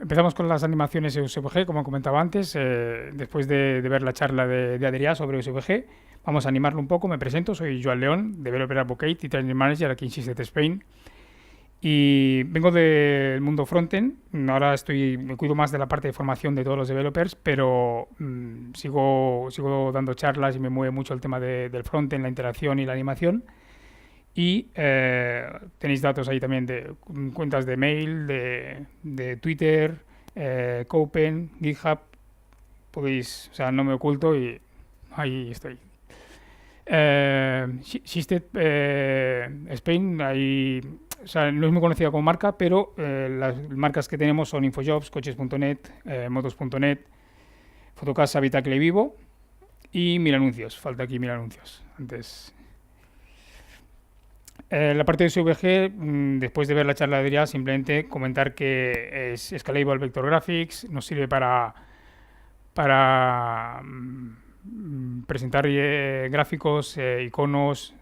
Empezamos con las animaciones SVG, como comentaba antes. Después de ver la charla de Adrià sobre SVG, vamos a animarlo un poco. Me presento, soy Joan León, Developer Advocate y Training Manager aquí en Syset Spain. Y vengo del mundo frontend. Ahora me cuido más de la parte de formación de todos los developers, pero sigo dando charlas y me mueve mucho el tema del frontend, la interacción y la animación. Y tenéis datos ahí también de cuentas de mail, de Twitter, Copen, GitHub. Podéis, o sea, no me oculto y ahí estoy. System Spain, ahí, o sea, no es muy conocida como marca, pero las marcas que tenemos son Infojobs, Coches.net, Motos.net, Fotocasa, Vitacle y Vivo y Mil Anuncios. Falta aquí Mil Anuncios. Antes. La parte de SVG, después de ver la charla de Adrià, simplemente comentar que es Scalable Vector Graphics, nos sirve para presentar gráficos, iconos,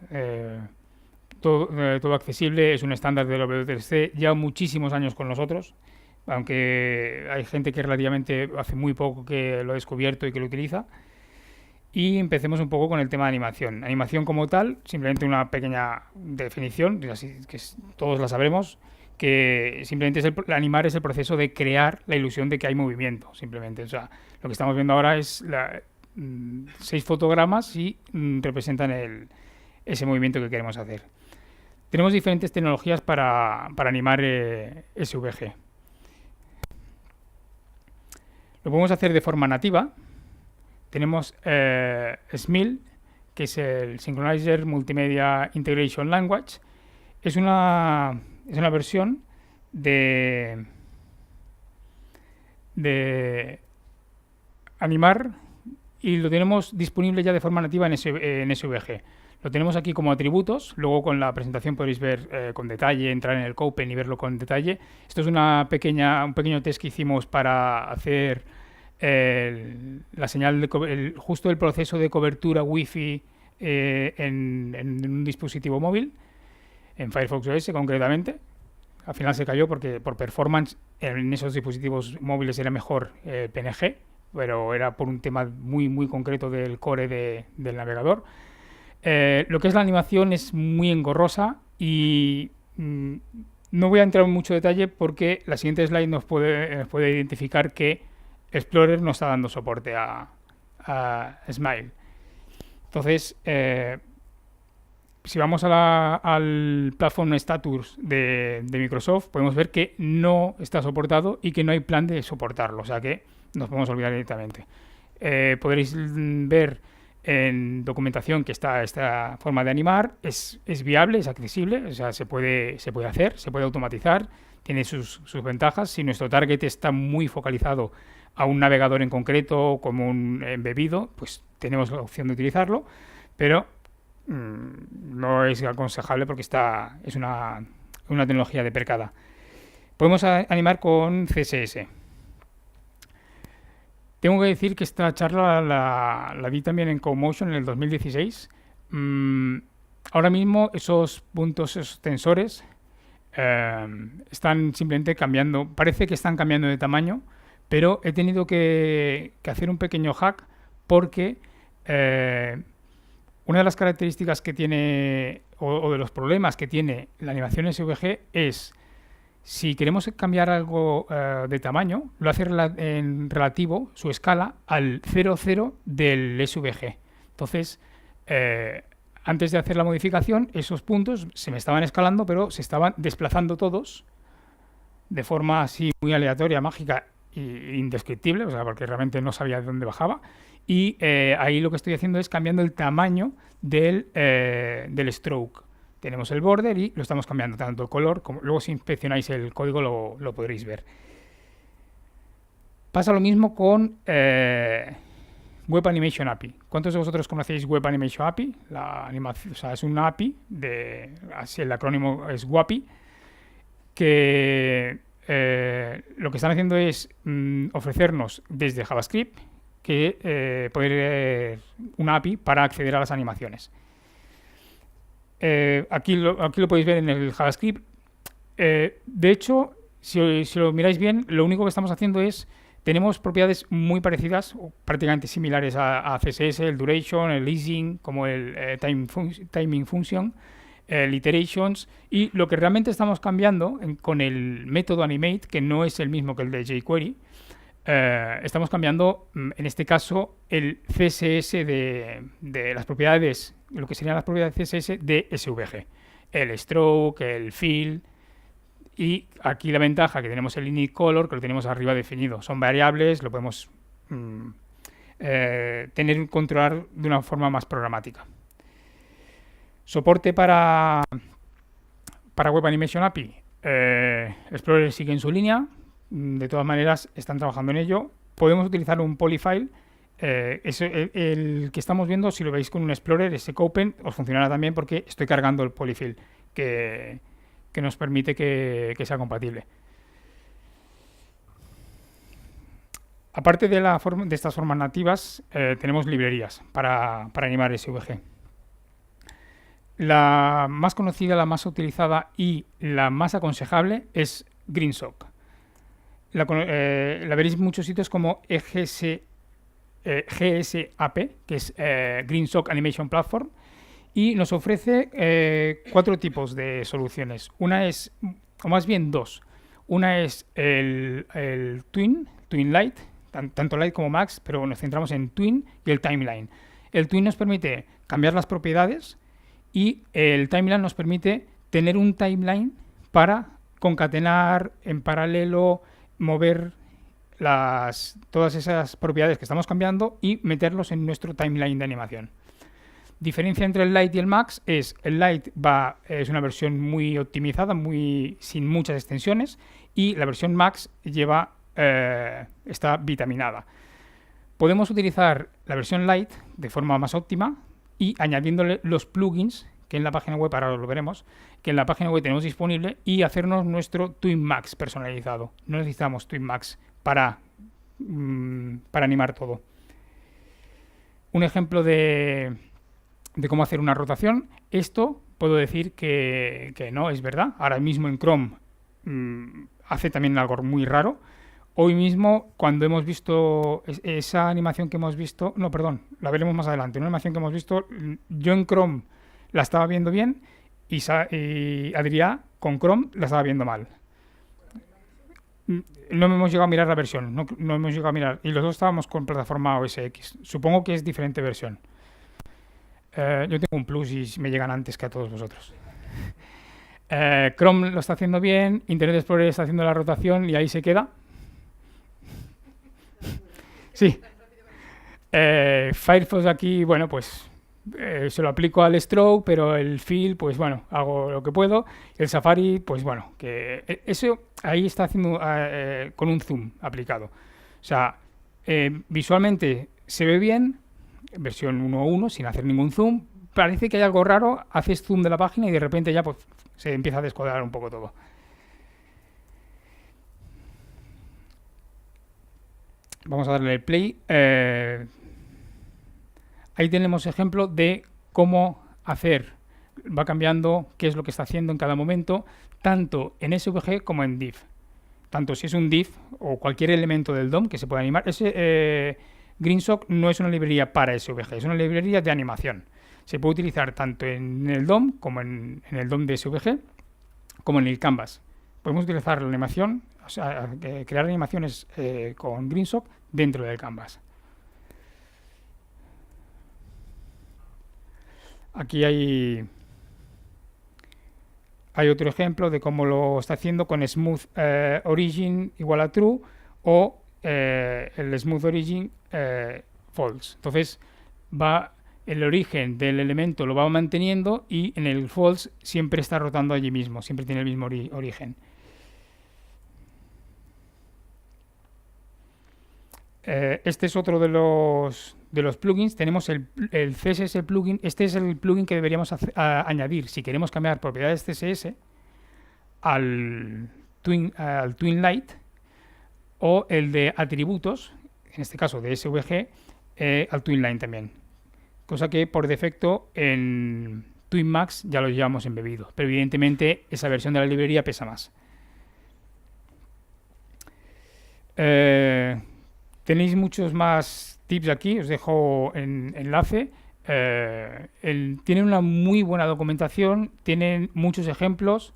todo accesible. Es un estándar del W3C, ya muchísimos años con nosotros, aunque hay gente que relativamente hace muy poco que lo ha descubierto y que lo utiliza. Y empecemos un poco con el tema de animación. Animación como tal, simplemente una pequeña definición, así que todos la sabremos, que simplemente animar es el proceso de crear la ilusión de que hay movimiento, simplemente. O sea, lo que estamos viendo ahora es 6 fotogramas y representan ese movimiento que queremos hacer. Tenemos diferentes tecnologías para animar SVG. Lo podemos hacer de forma nativa. Tenemos SMIL, que es el Synchronizer Multimedia Integration Language. Es una versión de animar y lo tenemos disponible ya de forma nativa en SVG. Lo tenemos aquí como atributos. Luego con la presentación podéis ver con detalle, entrar en el Copen y verlo con detalle. Esto es un pequeño test que hicimos para hacer la señal justo el proceso de cobertura Wi-Fi en un dispositivo móvil, en Firefox OS concretamente. Al final se cayó porque por performance en esos dispositivos móviles era mejor PNG, pero era por un tema muy concreto del core del navegador. Lo que es la animación es muy engorrosa y no voy a entrar en mucho detalle porque la siguiente slide nos puede identificar que Explorer no está dando soporte a Smile. Entonces, si vamos al Platform Status de Microsoft, podemos ver que no está soportado y que no hay plan de soportarlo, o sea que nos podemos olvidar directamente. Podréis ver en documentación que esta forma de animar es viable, es accesible, o sea, se puede hacer, se puede automatizar, tiene sus ventajas. Si nuestro target está muy focalizado a un navegador en concreto, como un embebido, pues tenemos la opción de utilizarlo, pero no es aconsejable porque es una tecnología deprecaada. Podemos animar con CSS. Tengo que decir que esta charla la di también en CoMotion en el 2016. Ahora mismo esos puntos, esos tensores, están simplemente cambiando. Parece que están cambiando de tamaño, pero he tenido que hacer un pequeño hack porque una de las características que tiene o de los problemas que tiene la animación SVG es si queremos cambiar algo de tamaño, lo hace en relativo, su escala, al 0,0 del SVG. Entonces, antes de hacer la modificación, esos puntos se me estaban escalando, pero se estaban desplazando todos de forma así muy aleatoria, mágica e indescriptible, o sea, porque realmente no sabía de dónde bajaba. Y ahí lo que estoy haciendo es cambiando el tamaño del stroke. Tenemos el border y lo estamos cambiando tanto el color como luego si inspeccionáis el código lo podréis ver. Pasa lo mismo con Web Animation API. ¿Cuántos de vosotros conocéis Web Animation API? O sea, es una API, así el acrónimo es WAPI, que lo que están haciendo es ofrecernos desde JavaScript poder una API para acceder a las animaciones. Aquí lo podéis ver en el JavaScript. De hecho, si lo miráis bien, lo único que estamos haciendo es, tenemos propiedades muy parecidas, o prácticamente similares a CSS, el duration, el easing, como el timing function, el iterations, y lo que realmente estamos cambiando con el método animate, que no es el mismo que el de jQuery, estamos cambiando, en este caso, el CSS de las propiedades, lo que serían las propiedades CSS de SVG. El stroke, el fill, y aquí la ventaja que tenemos el init color, que lo tenemos arriba definido. Son variables, lo podemos controlar de una forma más programática. Soporte para Web Animation API. Explorer sigue en su línea. De todas maneras, están trabajando en ello. Podemos utilizar un polyfile. El que estamos viendo, si lo veis con un Explorer, ese Copen, os funcionará también porque estoy cargando el polyfill que nos permite que sea compatible. Aparte de estas formas nativas, tenemos librerías para animar SVG. La más conocida, la más utilizada y la más aconsejable es GreenSock. La veréis en muchos sitios como GSAP, que es GreenSock Animation Platform, y nos ofrece 4 tipos de soluciones. Una es, o más bien 2. Una es el Twin Light, tanto Light como Max, pero nos centramos en Twin y el Timeline. El Twin nos permite cambiar las propiedades y el Timeline nos permite tener un timeline para concatenar en paralelo, mover todas esas propiedades que estamos cambiando y meterlos en nuestro timeline de animación. Diferencia entre el Lite y el Max es el Lite es una versión muy optimizada, sin muchas extensiones, y la versión Max está vitaminada. Podemos utilizar la versión Lite de forma más óptima y añadiéndole los plugins que en la página web, ahora lo veremos, que en la página web tenemos disponible, y hacernos nuestro Twin Max personalizado. No necesitamos Twin Max para animar todo. Un ejemplo de cómo hacer una rotación. Esto puedo decir que no es verdad. Ahora mismo en Chrome hace también algo muy raro. Hoy mismo, cuando hemos visto esa animación que hemos visto, no, perdón, la veremos más adelante. Una animación que hemos visto, yo en Chrome la estaba viendo bien y Adrià con Chrome la estaba viendo mal. No hemos llegado a mirar la versión, no hemos llegado a mirar. Y los dos estábamos con plataforma OS X. Supongo que es diferente versión. Yo tengo un plus y me llegan antes que a todos vosotros. Chrome lo está haciendo bien, Internet Explorer está haciendo la rotación y ahí se queda. Sí. Firefox aquí, bueno, pues se lo aplico al stroke, pero el fill, pues bueno, hago lo que puedo. El Safari, pues bueno, que eso ahí está haciendo con un zoom aplicado. O sea, visualmente se ve bien, versión 1.1, sin hacer ningún zoom. Parece que hay algo raro, haces zoom de la página y de repente ya pues se empieza a descuadrar un poco todo. Vamos a darle el play. Ahí tenemos ejemplo de cómo hacer, va cambiando qué es lo que está haciendo en cada momento, tanto en SVG como en div. Tanto si es un div o cualquier elemento del DOM que se pueda animar. GreenSock no es una librería para SVG, es una librería de animación. Se puede utilizar tanto en el DOM como en el DOM de SVG, como en el Canvas. Podemos utilizar la animación, o sea, crear animaciones con GreenSock dentro del Canvas. Aquí hay otro ejemplo de cómo lo está haciendo con Smooth Origin igual a True o el Smooth Origin False. Entonces, el origen del elemento lo va manteniendo y en el False siempre está rotando allí mismo, siempre tiene el mismo origen. Este es otro de los plugins. Tenemos el CSS plugin. Este es el plugin que deberíamos añadir si queremos cambiar propiedades CSS al Twin Light, o el de atributos, en este caso de SVG, al Twin Line también. Cosa que por defecto en Twin Max ya lo llevamos embebido. Pero evidentemente esa versión de la librería pesa más. Eh, Tenéis muchos más tips aquí, os dejo en enlace. Tienen una muy buena documentación, tienen muchos ejemplos.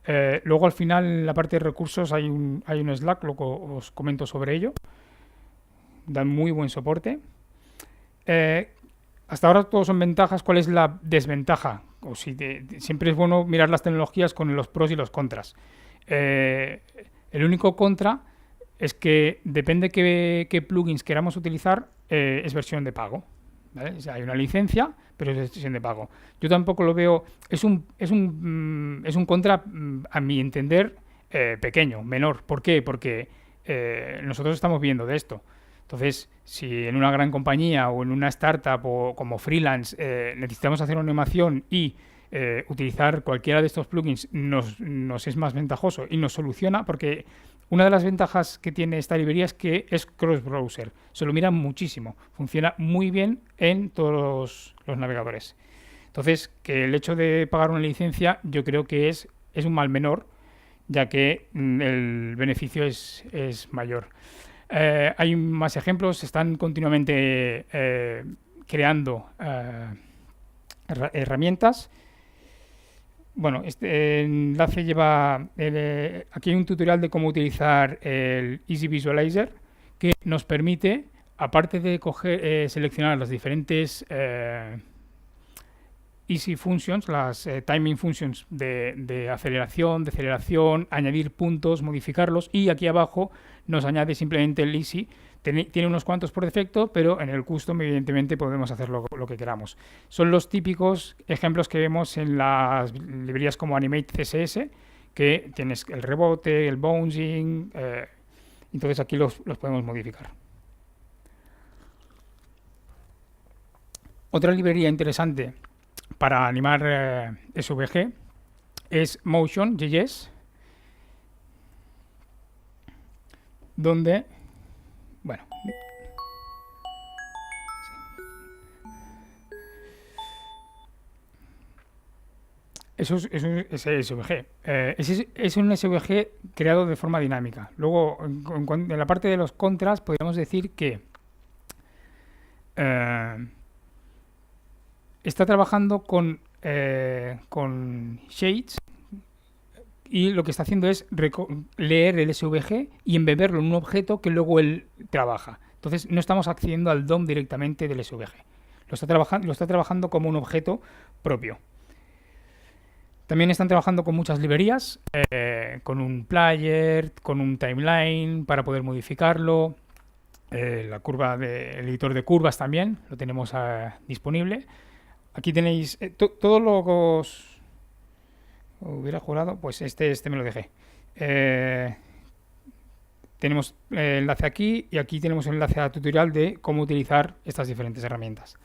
Luego al final en la parte de recursos hay un Slack, luego os comento sobre ello. Dan muy buen soporte. Eh, Hasta ahora todos son ventajas. ¿Cuál es la desventaja? O si siempre es bueno mirar las tecnologías con los pros y los contras. Eh, el único contra es que depende qué plugins queramos utilizar, es versión de pago. ¿Vale? O sea, hay una licencia, pero es versión de pago. Yo tampoco lo veo. Es un contra, a mi entender, pequeño, menor. ¿Por qué? Porque nosotros estamos viendo de esto. Entonces, si en una gran compañía o en una startup o como freelance necesitamos hacer una animación y utilizar cualquiera de estos plugins nos es más ventajoso y nos soluciona, porque una de las ventajas que tiene esta librería es que es cross-browser. Se lo mira muchísimo. Funciona muy bien en todos los navegadores. Entonces, que el hecho de pagar una licencia yo creo que es un mal menor, ya que el beneficio es mayor. Hay más ejemplos, están continuamente creando herramientas. Bueno, este enlace lleva... aquí hay un tutorial de cómo utilizar el Easy Visualizer, que nos permite, aparte de seleccionar las diferentes Easy Functions, las Timing Functions de aceleración, deceleración, añadir puntos, modificarlos, y aquí abajo nos añade simplemente el Easy. Tiene unos cuantos por defecto, pero en el custom evidentemente podemos hacer lo que queramos. Son los típicos ejemplos que vemos en las librerías como Animate CSS, que tienes el rebote, el bouncing, entonces aquí los podemos modificar. Otra librería interesante para animar SVG es Motion.js, donde, bueno, eso es SVG. Es un SVG creado de forma dinámica. Luego, en la parte de los contras, podríamos decir que está trabajando con shades, y lo que está haciendo es leer el SVG y embeberlo en un objeto que luego él trabaja. Entonces no estamos accediendo al DOM directamente del SVG. Lo está trabajando como un objeto propio. También están trabajando con muchas librerías, con un player, con un timeline para poder modificarlo. El editor de curvas también lo tenemos disponible. Aquí tenéis todos los... Hubiera jurado, pues este me lo dejé. Tenemos el enlace aquí, y aquí tenemos el enlace a tutorial de cómo utilizar estas diferentes herramientas.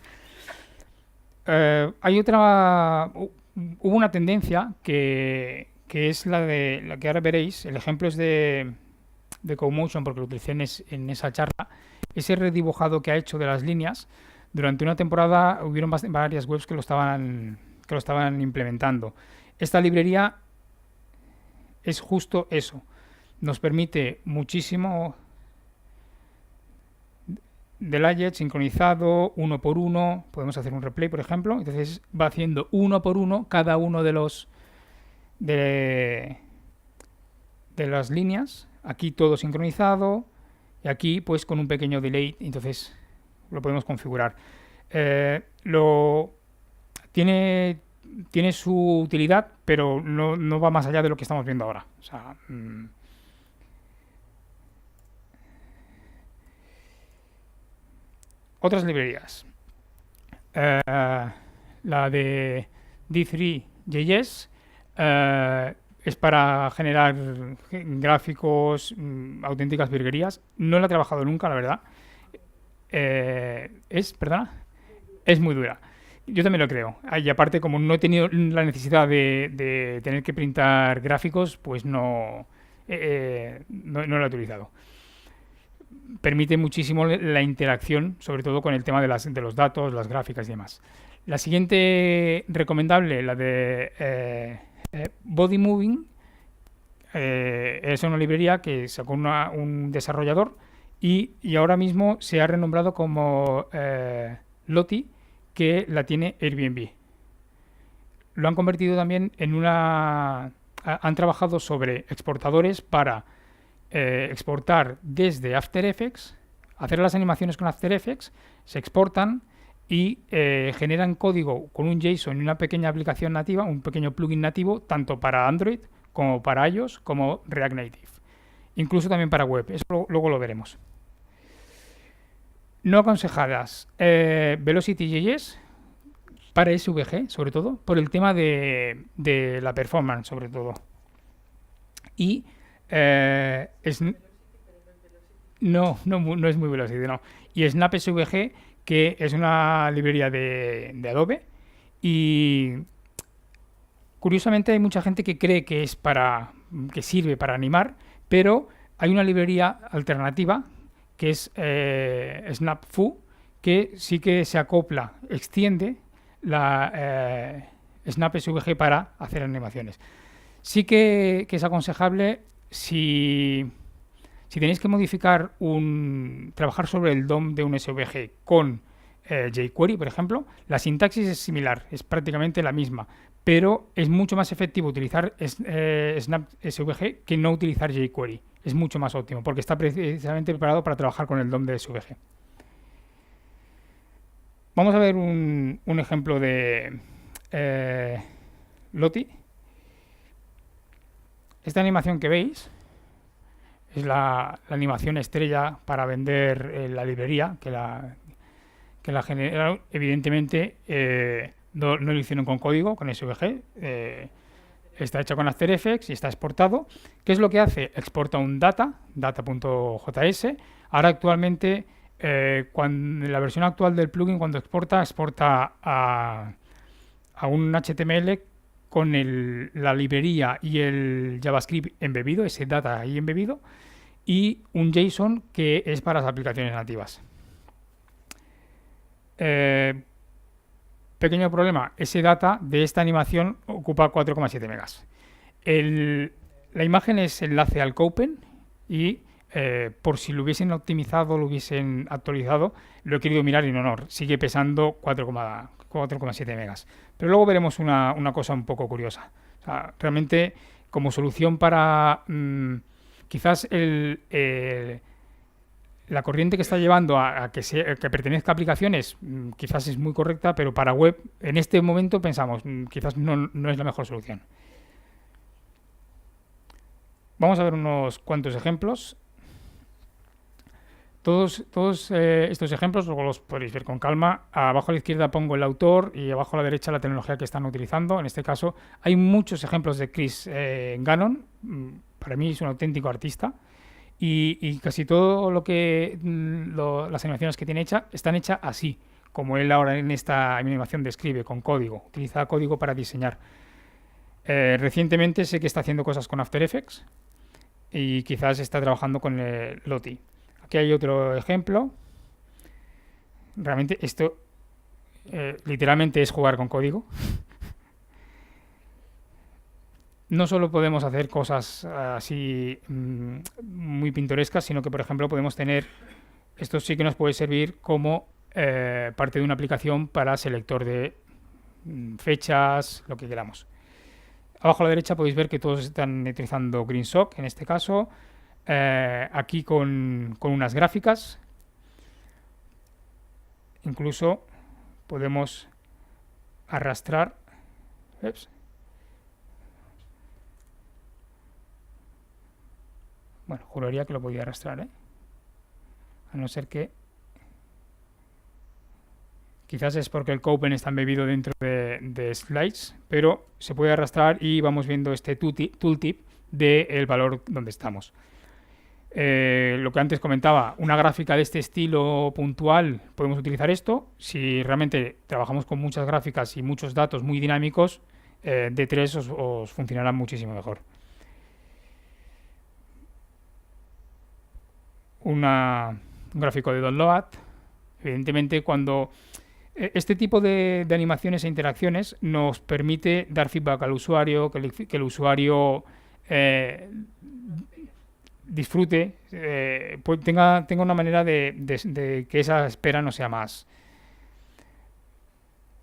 Hay otra... Hubo una tendencia que es la que ahora veréis. El ejemplo es de CoMotion, porque lo utilicé en esa charla. Ese redibujado que ha hecho de las líneas, durante una temporada hubieron varias webs que lo estaban implementando. Esta librería es justo eso. Nos permite muchísimo del Layet sincronizado, uno por uno. Podemos hacer un replay, por ejemplo. Entonces va haciendo uno por uno cada uno de las líneas. Aquí todo sincronizado, y aquí pues con un pequeño delay. Entonces lo podemos configurar. Tiene su utilidad, pero no va más allá de lo que estamos viendo ahora. O sea, otras librerías. La de D3.js es para generar gráficos, auténticas virguerías. No la he trabajado nunca, la verdad. Perdona, es muy dura. Yo también lo creo. Y aparte, como no he tenido la necesidad de tener que printar gráficos, pues no lo he utilizado. Permite muchísimo la interacción, sobre todo con el tema de los datos, las gráficas y demás. La siguiente recomendable, la de Body Moving, es una librería que sacó un desarrollador y ahora mismo se ha renombrado como Lottie, que la tiene Airbnb. Lo han convertido también en han trabajado sobre exportadores para exportar desde After Effects, hacer las animaciones con After Effects, se exportan y generan código con un JSON y una pequeña aplicación nativa, un pequeño plugin nativo, tanto para Android como para iOS, como React Native. Incluso también para web. Eso luego lo veremos. No aconsejadas. Velocity.js para SVG, sobre todo, por el tema de la performance, sobre todo. Y no es muy Velocity, no. Y Snap SVG, que es una librería de Adobe. Y curiosamente hay mucha gente que cree que sirve para animar, pero hay una librería alternativa que es SnapFu, que sí que se acopla, extiende la Snap SVG para hacer animaciones. Sí que es aconsejable si tenéis que modificar trabajar sobre el DOM de un SVG con jQuery, por ejemplo, la sintaxis es similar, es prácticamente la misma, pero es mucho más efectivo utilizar Snap SVG que no utilizar jQuery. Es mucho más óptimo porque está precisamente preparado para trabajar con el DOM de SVG. Vamos a ver un ejemplo de Lottie. Esta animación que veis es la animación estrella para vender la librería, que la generaron. Evidentemente no lo hicieron con código, con SVG. Está hecha con After Effects y está exportado. ¿Qué es lo que hace? Exporta un data.js. Ahora actualmente, la versión actual del plugin, cuando exporta a un HTML con la librería y el JavaScript embebido, ese data ahí embebido, y un JSON que es para las aplicaciones nativas. Pequeño problema, ese data de esta animación ocupa 4,7 megas. La imagen es enlace al Copen y por si lo hubiesen optimizado, lo hubiesen actualizado, lo he querido mirar y no, sigue pesando 4,7 megas. Pero luego veremos una cosa un poco curiosa. O sea, realmente, como solución para quizás la corriente que está llevando a que pertenezca a aplicaciones quizás es muy correcta, pero para web en este momento pensamos quizás no es la mejor solución. Vamos a ver unos cuantos ejemplos. Todos estos ejemplos luego los podéis ver con calma. Abajo a la izquierda pongo el autor y abajo a la derecha la tecnología que están utilizando. En este caso hay muchos ejemplos de Chris Gannon. Para mí es un auténtico artista. Y casi todo las animaciones que tiene están hechas así, como él ahora en esta animación describe, con código. Utiliza código para diseñar. Recientemente sé que está haciendo cosas con After Effects y quizás está trabajando con Lottie. Aquí hay otro ejemplo. Realmente esto literalmente es jugar con código. No solo podemos hacer cosas así muy pintorescas, sino que, por ejemplo, podemos tener... Esto sí que nos puede servir como parte de una aplicación para selector de fechas, lo que queramos. Abajo a la derecha podéis ver que todos están utilizando GreenSock, en este caso. Aquí con unas gráficas. Incluso podemos arrastrar... Ups. Bueno, juraría que lo podía arrastrar, a no ser que... Quizás es porque el Copen está embebido dentro de slides, pero se puede arrastrar y vamos viendo este tooltip del valor donde estamos. Lo que antes comentaba, una gráfica de este estilo puntual, podemos utilizar esto. Si realmente trabajamos con muchas gráficas y muchos datos muy dinámicos, D3 os funcionará muchísimo mejor. Un gráfico de download. Evidentemente, cuando este tipo de animaciones e interacciones nos permite dar feedback al usuario, que el usuario disfrute, pues tenga una manera de que esa espera no sea más.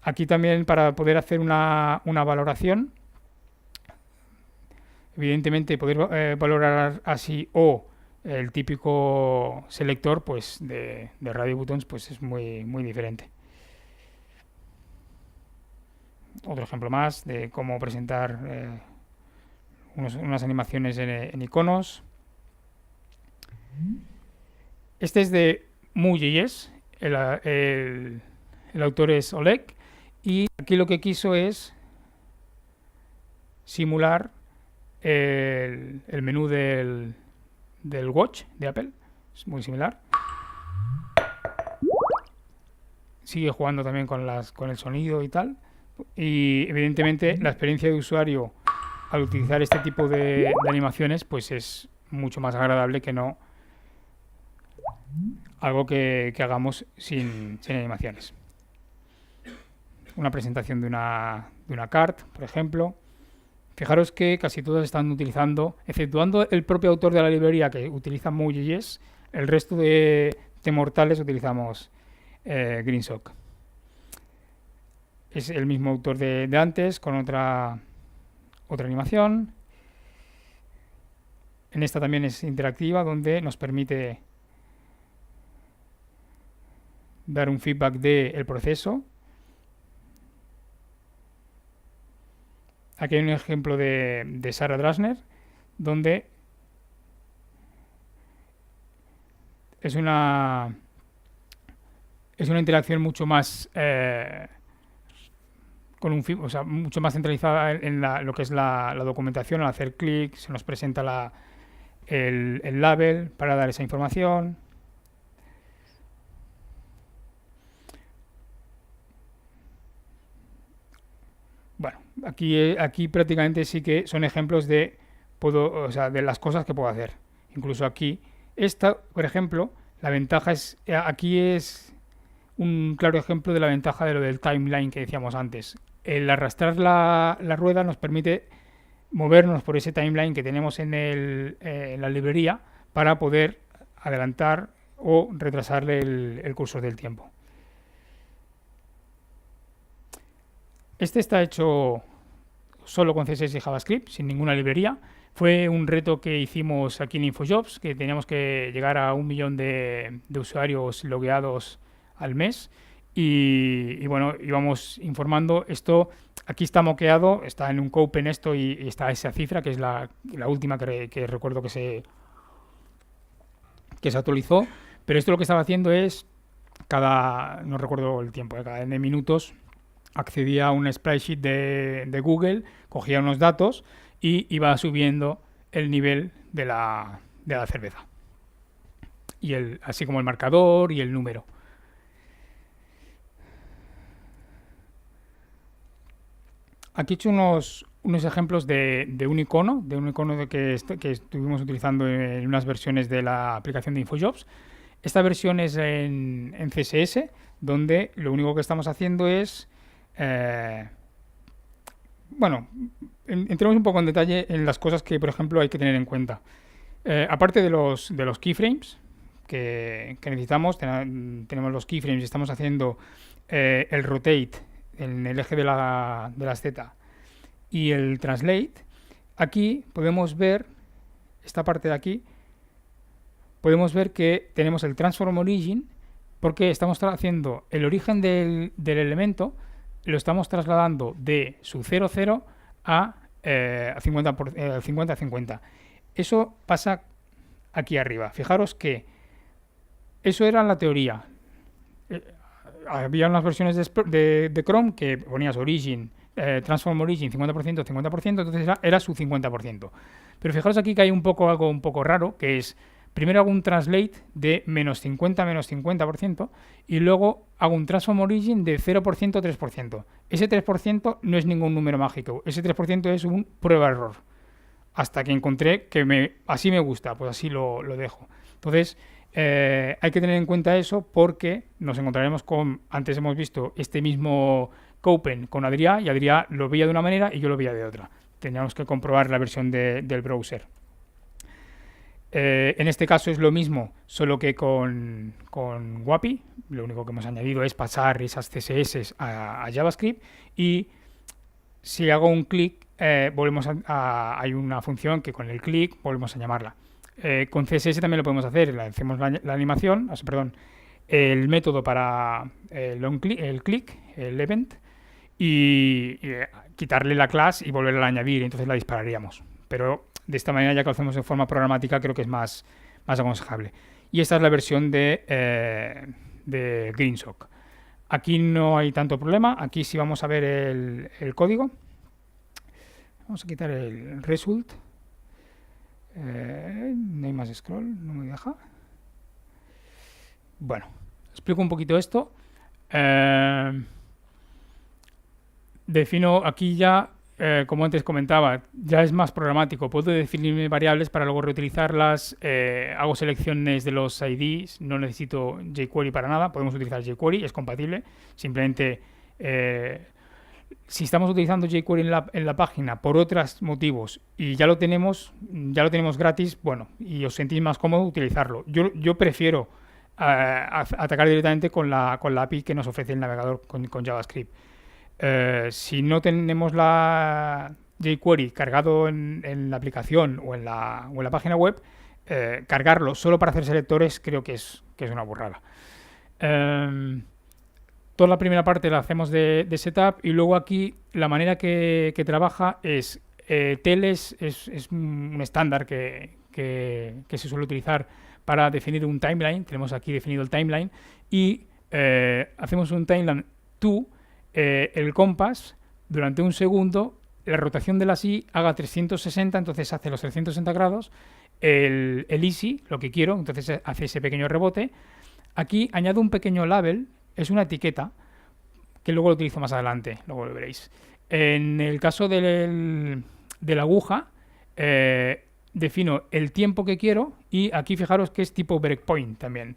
Aquí también, para poder hacer una valoración, evidentemente poder valorar así o el típico selector pues de Radio Buttons pues es muy diferente. Otro ejemplo más de cómo presentar unas animaciones en iconos. Este es de Mu.js, el autor es Oleg, y aquí lo que quiso es simular el menú del Watch de Apple, es muy similar. Sigue jugando también con el sonido y tal, y evidentemente la experiencia de usuario al utilizar este tipo de animaciones pues es mucho más agradable que no algo que hagamos sin animaciones. Una presentación de una card, por ejemplo. Fijaros que casi todas están utilizando, exceptuando el propio autor de la librería que utiliza Mu.js, el resto de mortales utilizamos GreenSock. Es el mismo autor de antes, con otra animación. En esta también es interactiva, donde nos permite dar un feedback del proceso. Aquí hay un ejemplo de Sarah Drasner, donde es una interacción mucho más mucho más centralizada en lo que es la documentación. Al hacer clic se nos presenta el label para dar esa información. Bueno, aquí prácticamente sí que son ejemplos de las cosas que puedo hacer. Incluso aquí, esta, por ejemplo, la ventaja aquí es un claro ejemplo de la ventaja de lo del timeline que decíamos antes. El arrastrar la rueda nos permite movernos por ese timeline que tenemos en la librería para poder adelantar o retrasarle el cursor del tiempo. Este está hecho solo con CSS y JavaScript, sin ninguna librería. Fue un reto que hicimos aquí en InfoJobs, que teníamos que llegar a 1 millón de usuarios logueados al mes. Y bueno, íbamos informando. Esto aquí está moqueado, está en un Copen esto y está esa cifra, que es la última que recuerdo que se actualizó. Pero esto lo que estaba haciendo es, no recuerdo el tiempo, cada N minutos accedía a un spreadsheet de Google, cogía unos datos y iba subiendo el nivel de la cerveza. Y así como el marcador y el número. Aquí he hecho unos ejemplos de un icono que estuvimos utilizando en unas versiones de la aplicación de InfoJobs. Esta versión es en CSS, donde lo único que estamos haciendo es entremos un poco en detalle en las cosas que, por ejemplo, hay que tener en cuenta. Aparte de los keyframes que necesitamos, tenemos los keyframes y estamos haciendo el rotate en el eje de las Z y el translate. Aquí podemos ver, esta parte de aquí, podemos ver que tenemos el transform origin, porque estamos haciendo el origen del elemento, lo estamos trasladando de su 0,0 a 50-50. Eso pasa aquí arriba. Fijaros que eso era la teoría. Había unas versiones de Chrome que ponías origin, transform origin 50%, 50%, entonces era su 50%. Pero fijaros aquí que hay algo un poco raro, que es, primero hago un translate de menos 50, menos 50%, y luego hago un transform origin de 0%, 3%. Ese 3% no es ningún número mágico, ese 3% es un prueba-error. Hasta que encontré que así me gusta, pues así lo dejo. Entonces, hay que tener en cuenta eso, porque nos encontraremos antes hemos visto este mismo Copen con Adrià, y Adrià lo veía de una manera y yo lo veía de otra. teníamos que comprobar la versión del browser. En este caso es lo mismo, solo que con WAPI. Lo único que hemos añadido es pasar esas CSS a JavaScript, y si hago un clic, hay una función que con el clic volvemos a llamarla. Con CSS también lo podemos hacer, le hacemos la animación, el método para el click, el event, y quitarle la class y volverla a añadir, entonces la dispararíamos. Pero de esta manera, ya que lo hacemos de forma programática, creo que es más aconsejable. Y esta es la versión de GreenSock. Aquí no hay tanto problema. Aquí sí vamos a ver el código. Vamos a quitar el result. No hay más scroll, no me deja. Bueno, explico un poquito esto. Defino aquí ya, como antes comentaba, ya es más programático. Puedo definir variables para luego reutilizarlas. Hago selecciones de los IDs. No necesito jQuery para nada. Podemos utilizar jQuery, es compatible. Simplemente, si estamos utilizando jQuery en la página por otros motivos y ya lo tenemos gratis, bueno, y os sentís más cómodo utilizarlo. Yo prefiero atacar directamente con la API que nos ofrece el navegador con JavaScript. Si no tenemos la jQuery cargado en la aplicación o en la página web, cargarlo solo para hacer selectores creo que es una burrada. Toda la primera parte la hacemos de setup, y luego aquí la manera que trabaja es teles, es un estándar que se suele utilizar para definir un timeline. Tenemos aquí definido el timeline y hacemos un timeline to el compás durante un segundo, la rotación de la Y haga 360, entonces hace los 360 grados, el easy, lo que quiero, entonces hace ese pequeño rebote. Aquí añado un pequeño label, es una etiqueta, que luego lo utilizo más adelante, luego lo veréis. En el caso de la aguja, defino el tiempo que quiero, y aquí fijaros que es tipo breakpoint también,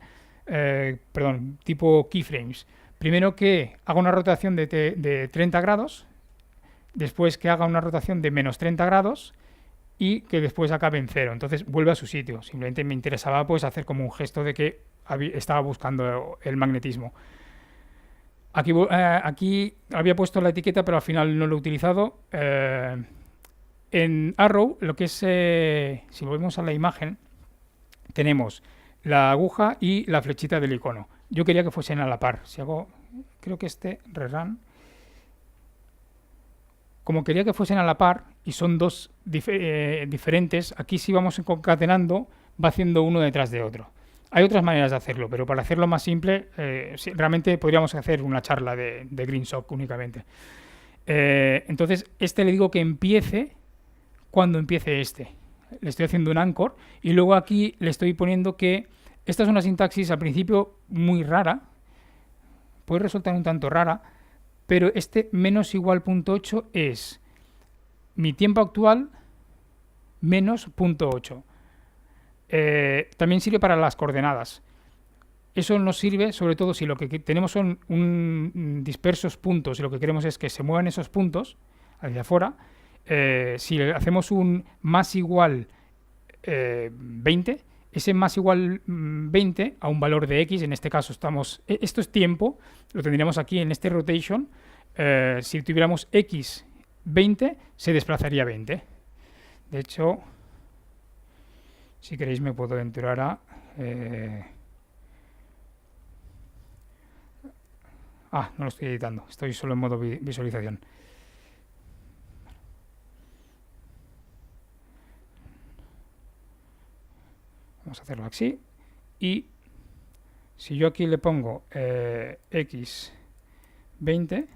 tipo keyframes. Primero que haga una rotación de 30 grados, después que haga una rotación de menos 30 grados y que después acabe en 0. Entonces vuelve a su sitio. Simplemente me interesaba pues hacer como un gesto de que estaba buscando el magnetismo. Aquí había puesto la etiqueta, pero al final no lo he utilizado. En Arrow, lo que es, si volvemos a la imagen, tenemos la aguja y la flechita del icono. Yo quería que fuesen a la par. Si hago, creo que rerun, como quería que fuesen a la par y son dos diferentes, aquí si vamos concatenando va haciendo uno detrás de otro. Hay otras maneras de hacerlo, pero para hacerlo más simple, realmente podríamos hacer una charla de GreenSock únicamente. Entonces, le digo que empiece cuando empiece este. Le estoy haciendo un anchor y luego aquí le estoy poniendo que esta es una sintaxis al principio muy rara, puede resultar un tanto rara, pero menos igual .8 es mi tiempo actual menos .8. También sirve para las coordenadas. Eso nos sirve sobre todo si lo que tenemos son dispersos puntos y lo que queremos es que se muevan esos puntos hacia afuera. Si hacemos un más igual 20, ese más igual 20 a un valor de x, en este caso esto es tiempo, lo tendríamos aquí en este rotation. Si tuviéramos x 20, se desplazaría 20. De hecho, si queréis me puedo entrar a... no lo estoy editando, estoy solo en modo visualización. Vamos a hacerlo así. Y si yo aquí le pongo x 20,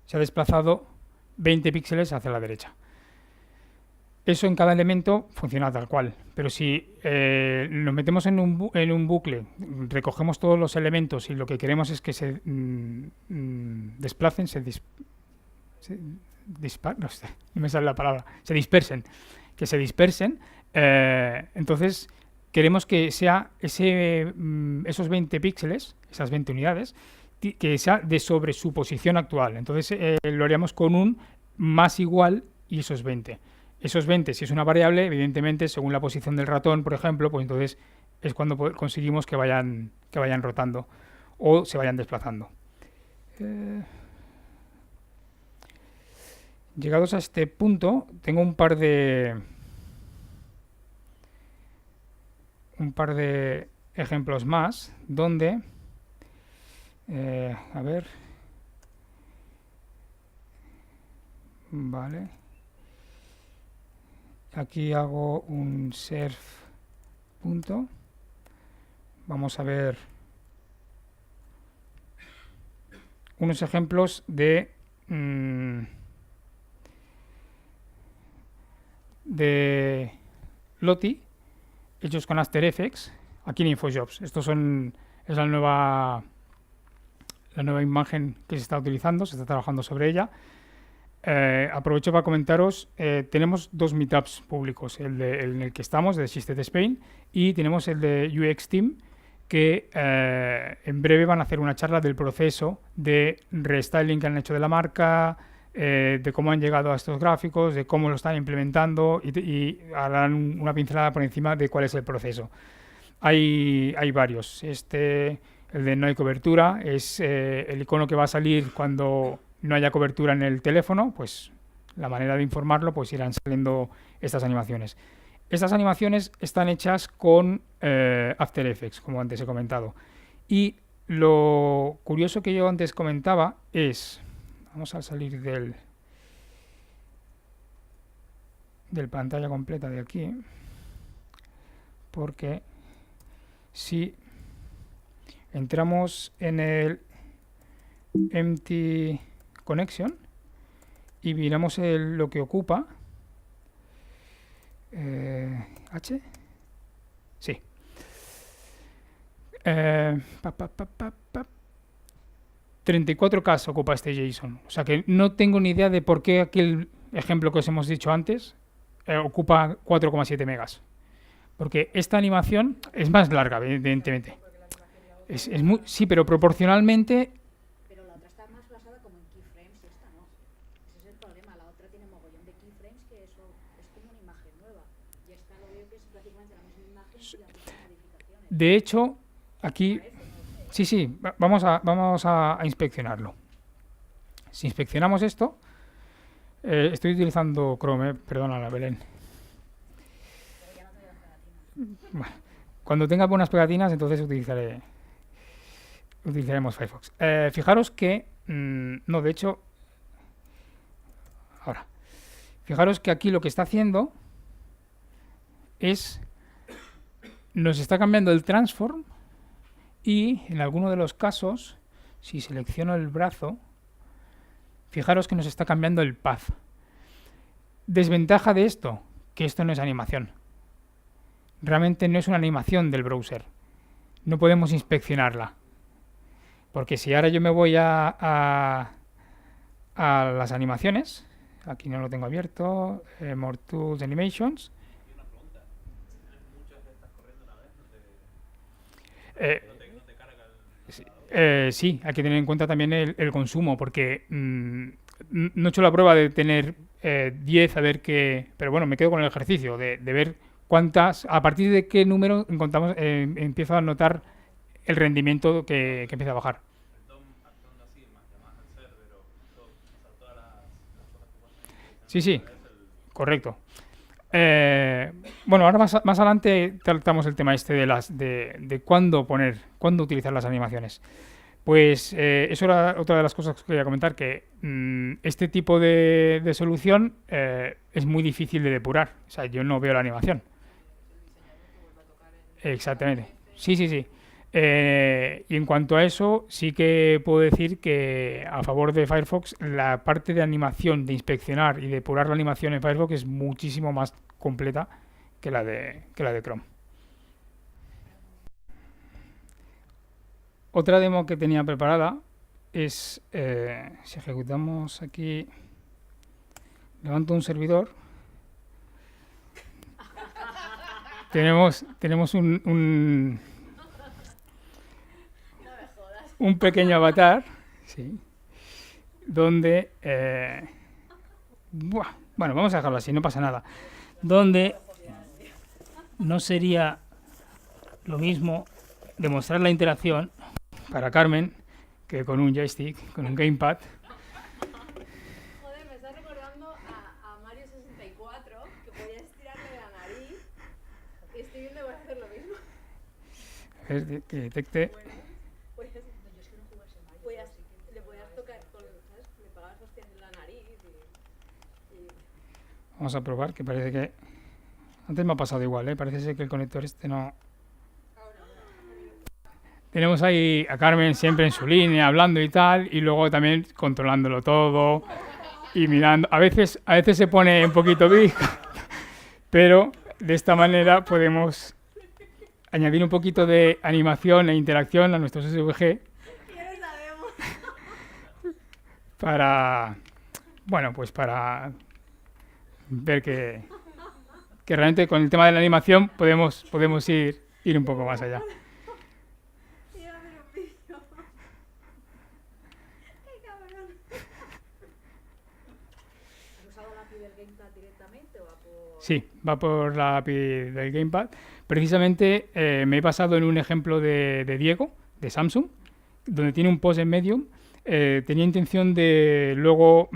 se ha desplazado 20 píxeles hacia la derecha. Eso en cada elemento funciona tal cual, pero si nos metemos en un bucle, recogemos todos los elementos y lo que queremos es que se desplacen, no me sale la palabra, que se dispersen, entonces queremos que sea esos 20 píxeles, esas 20 unidades, que sea de sobre su posición actual. Entonces lo haríamos con un más igual y esos 20. Esos 20, si es una variable, evidentemente, según la posición del ratón, por ejemplo, pues entonces es cuando conseguimos que vayan rotando o se vayan desplazando. Llegados a este punto, tengo un par de ejemplos más donde, a ver, vale, aquí hago un surf punto, vamos a ver unos ejemplos de Lottie hechos con After Effects aquí en InfoJobs. Es la nueva imagen que se está utilizando, se está trabajando sobre ella. Aprovecho para comentaros, tenemos dos meetups públicos, en el que estamos, de System Spain, y tenemos el de UX Team, que en breve van a hacer una charla del proceso de restyling que han hecho de la marca, de cómo han llegado a estos gráficos, de cómo lo están implementando y harán una pincelada por encima de cuál es el proceso. Hay varios. El de no hay cobertura, es el icono que va a salir cuando no haya cobertura en el teléfono, pues la manera de informarlo, pues irán saliendo estas animaciones. Estas animaciones están hechas con After Effects, como antes he comentado. Y lo curioso que yo antes comentaba es, vamos a salir del pantalla completa de aquí, porque si entramos en el empty connection y miramos lo que ocupa, H, sí, 34K ocupa este JSON. O sea que no tengo ni idea de por qué aquel ejemplo que os hemos dicho antes ocupa 4,7 megas. Porque esta animación es más larga, evidentemente. Sí, pero proporcionalmente. Pero la otra está más basada como en keyframes y esta no. Ese es el problema. La otra tiene mogollón de keyframes que eso es como una imagen nueva. Y esta lo veo que es prácticamente la misma imagen y las mismas modificaciones. De hecho, aquí. Sí, vamos a inspeccionarlo. Si inspeccionamos esto, estoy utilizando Chrome, perdona, Belén. Pero ya no te veo pegatinas. Bueno, cuando tenga buenas pegatinas, entonces utilizaremos Firefox. Fijaros que, no, de hecho, ahora, fijaros que aquí lo que está haciendo es, nos está cambiando el transform y en alguno de los casos, si selecciono el brazo, fijaros que nos está cambiando el path. Desventaja de esto, que esto no es animación. Realmente no es una animación del browser. No podemos inspeccionarla. Porque si ahora yo me voy a las animaciones, aquí no lo tengo abierto, More Tools, Animations. Y una pregunta, si tienes muchas de estas corriendo a la vez, ¿no te carga el... Sí, hay que tener en cuenta también el consumo, porque no he hecho la prueba de tener 10, a ver qué... Pero bueno, me quedo con el ejercicio de ver cuántas, a partir de qué número empiezo a notar el rendimiento que empieza a bajar. El DOM actuando así, más llamadas al server o todas las cosas que pueden... Sí, correcto. Bueno, ahora más adelante tratamos el tema este de cuándo utilizar las animaciones. Pues eso era otra de las cosas que quería comentar, que este tipo de solución es muy difícil de depurar. O sea, yo no veo la animación. Exactamente. Sí. Y en cuanto a eso, sí que puedo decir que a favor de Firefox, la parte de animación, de inspeccionar y depurar la animación en Firefox es muchísimo más completa que la de Chrome. Otra demo que tenía preparada es, si ejecutamos aquí, levanto un servidor, tenemos un un pequeño avatar, sí, donde... bueno, vamos a dejarlo así, no pasa nada. Donde no sería lo mismo demostrar la interacción para Carmen que con un joystick, con un gamepad. Joder, me está recordando a Mario 64, que podía estirarle la nariz. Y estoy viendo que voy a hacer lo mismo. A ver, que detecte. Pues, yo es que no juego a ese Mario. Le podías tocar con, ¿sabes? Le pegabas hostias en la nariz y... Vamos a probar, que parece que... Antes me ha pasado igual, ¿eh? Parece ser que el conector este no... Tenemos ahí a Carmen siempre en su línea, hablando y tal, y luego también controlándolo todo y mirando. A veces se pone un poquito big, pero de esta manera podemos añadir un poquito de animación e interacción a nuestros SVG para, bueno, pues para ver que realmente con el tema de la animación podemos ir un poco más allá. ¿Has usado la API del gamepad directamente o va por...? Sí, va por la API del gamepad. Precisamente me he basado en un ejemplo de Diego, de Samsung, donde tiene un post en Medium. Tenía intención de luego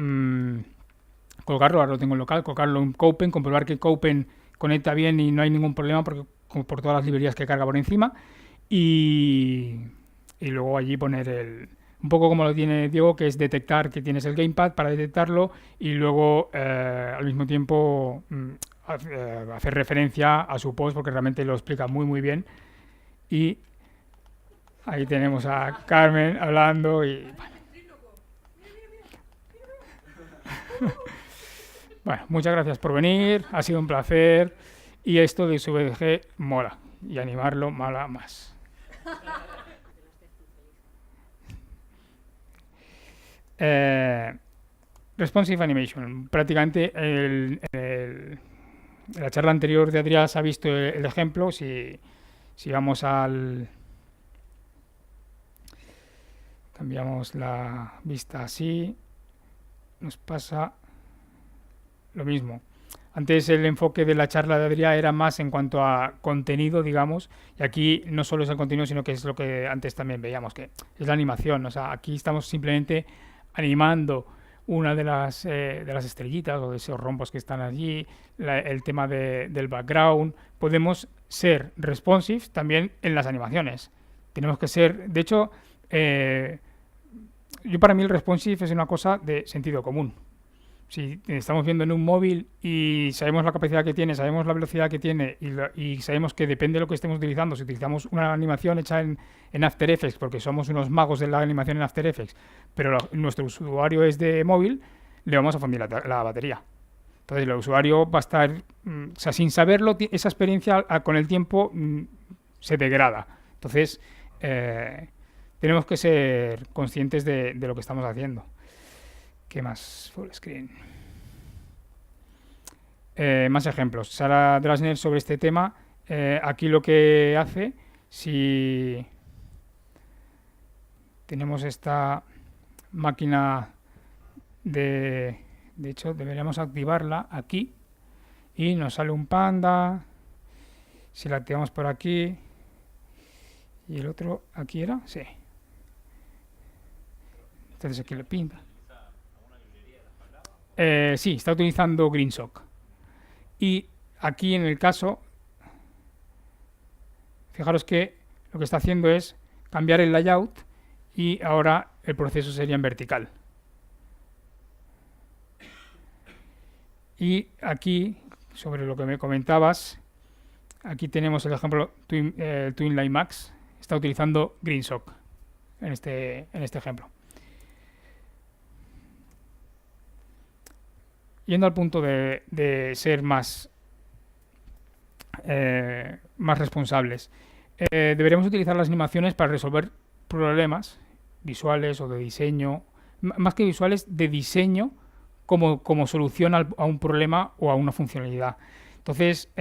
colgarlo, ahora lo tengo en local, colgarlo en Copen, comprobar que Copen conecta bien y no hay ningún problema por todas las librerías que carga por encima. Y luego allí poner un poco como lo tiene Diego, que es detectar que tienes el gamepad para detectarlo y luego al mismo tiempo hacer referencia a su post porque realmente lo explica muy muy bien. Y ahí tenemos a Carmen hablando y... Bueno, muchas gracias por venir, ha sido un placer y esto de SVG mola y animarlo mola más. Responsive Animation. Prácticamente en la charla anterior de Adrián se ha visto el ejemplo. Si vamos cambiamos la vista así, nos pasa lo mismo. Antes el enfoque de la charla de Adrián era más en cuanto a contenido, digamos, y aquí no solo es el contenido, sino que es lo que antes también veíamos, que es la animación. O sea, aquí estamos simplemente animando una de las estrellitas o de esos rombos que están allí, el tema del background. Podemos ser responsive también en las animaciones. Tenemos que ser, de hecho, para mí el responsive es una cosa de sentido común. Si estamos viendo en un móvil y sabemos la capacidad que tiene, sabemos la velocidad que tiene y sabemos que depende de lo que estemos utilizando, si utilizamos una animación hecha en After Effects, porque somos unos magos de la animación en After Effects, pero nuestro usuario es de móvil, le vamos a fundir la batería. Entonces el usuario va a estar, o sea, sin saberlo, esa experiencia con el tiempo se degrada. Entonces tenemos que ser conscientes de lo que estamos haciendo. ¿Qué más? Full screen. Más ejemplos. Sara Drasner sobre este tema. Aquí lo que hace, si tenemos esta máquina de hecho, deberíamos activarla aquí y nos sale un panda. Si la activamos por aquí y el otro aquí era, sí. Entonces aquí le pinta. Sí, está utilizando GreenSock. Y aquí en el caso, fijaros que lo que está haciendo es cambiar el layout y ahora el proceso sería en vertical. Y aquí, sobre lo que me comentabas, aquí tenemos el ejemplo TwinLine Max. Está utilizando GreenSock en este ejemplo. Yendo al punto de ser más responsables, deberíamos utilizar las animaciones para resolver problemas visuales o de diseño, más que visuales, de diseño como solución a un problema o a una funcionalidad. Entonces,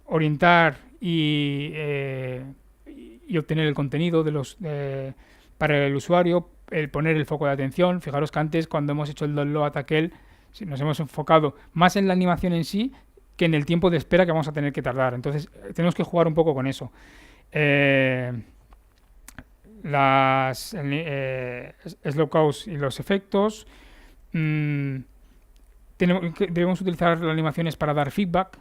orientar y y obtener el contenido para el usuario, el poner el foco de atención. Fijaros que antes, cuando hemos hecho el download aquel, nos hemos enfocado más en la animación en sí que en el tiempo de espera que vamos a tener que tardar. Entonces, tenemos que jugar un poco con eso. Las slowcows y los efectos. Debemos utilizar las animaciones para dar feedback.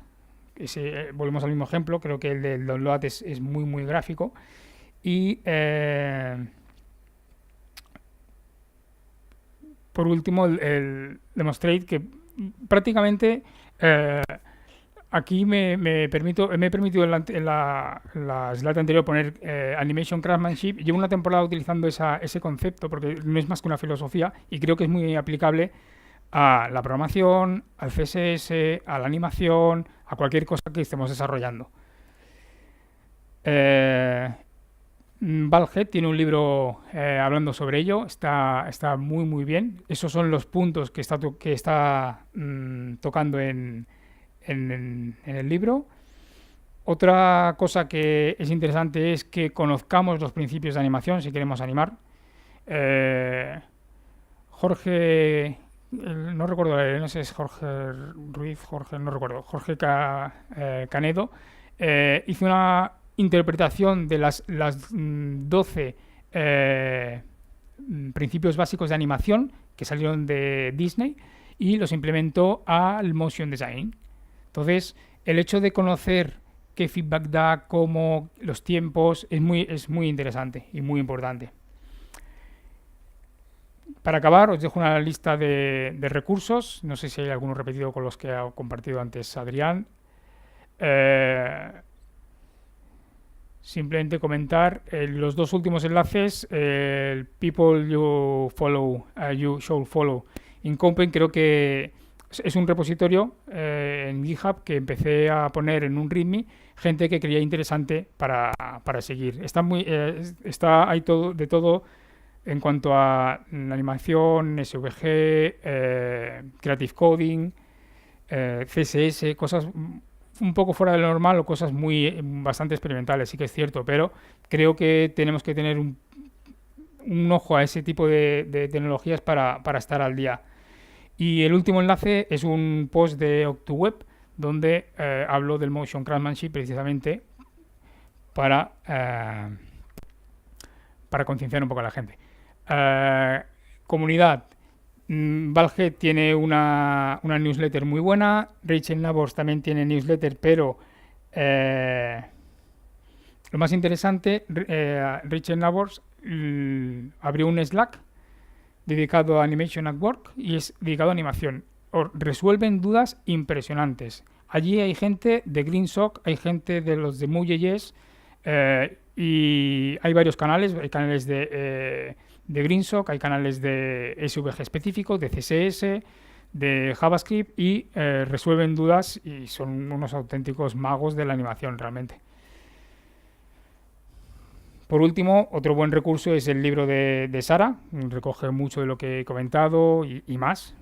Volvemos al mismo ejemplo. Creo que el del download es muy, muy gráfico. Y por último, el demonstrate, que prácticamente aquí me he permitido en la slide anterior poner Animation Craftsmanship. Llevo una temporada utilizando ese concepto porque no es más que una filosofía y creo que es muy aplicable a la programación, al CSS, a la animación, a cualquier cosa que estemos desarrollando. Valhead tiene un libro hablando sobre ello, está muy muy bien. Esos son los puntos que está tocando en el libro. Otra cosa que es interesante es que conozcamos los principios de animación si queremos animar. Jorge, no recuerdo, no sé si es Jorge Ruiz, no recuerdo, Jorge Canedo, hizo una interpretación de las 12 principios básicos de animación que salieron de Disney y los implementó al motion design. Entonces, el hecho de conocer qué feedback da, cómo los tiempos, es muy interesante y muy importante. Para acabar, os dejo una lista de recursos. No sé si hay alguno repetido con los que ha compartido antes Adrián. Simplemente comentar los dos últimos enlaces. El People You Should Follow in Compen, creo que es un repositorio en GitHub que empecé a poner en un README gente que creía interesante para seguir. Hay todo de todo en cuanto a la animación, SVG, Creative Coding, CSS, cosas un poco fuera de lo normal o cosas bastante experimentales, sí que es cierto, pero creo que tenemos que tener un ojo a ese tipo de tecnologías para estar al día. Y el último enlace es un post de Octuweb donde hablo del motion craftsmanship precisamente para concienciar un poco a la gente. Comunidad. Valhead tiene una newsletter muy buena. Rachel Nabors también tiene newsletter, pero lo más interesante, Rachel Nabors abrió un Slack dedicado a Animation at Work y es dedicado a animación. Resuelven dudas impresionantes. Allí hay gente de GreenSock, hay gente de los de Muje.js y hay varios canales. Hay canales de GreenSock, hay canales de SVG específicos, de CSS, de JavaScript y resuelven dudas y son unos auténticos magos de la animación realmente. Por último, otro buen recurso es el libro de Sara, recoge mucho de lo que he comentado y más,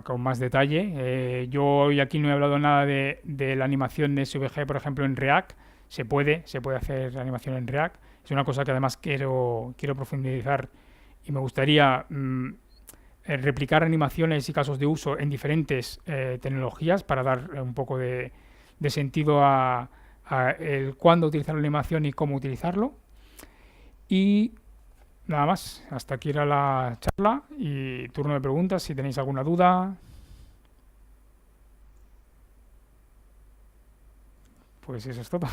con más detalle. Yo hoy aquí no he hablado nada de la animación de SVG, por ejemplo, en React. Se puede hacer animación en React. Es una cosa que además quiero profundizar y me gustaría replicar animaciones y casos de uso en diferentes tecnologías para dar un poco de sentido a el cuándo utilizar la animación y cómo utilizarlo. Y nada más, hasta aquí era la charla y turno de preguntas si tenéis alguna duda. Pues eso es todo.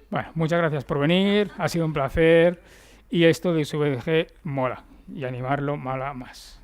Bueno, muchas gracias por venir, ha sido un placer y esto de SVG mola y animarlo mola más.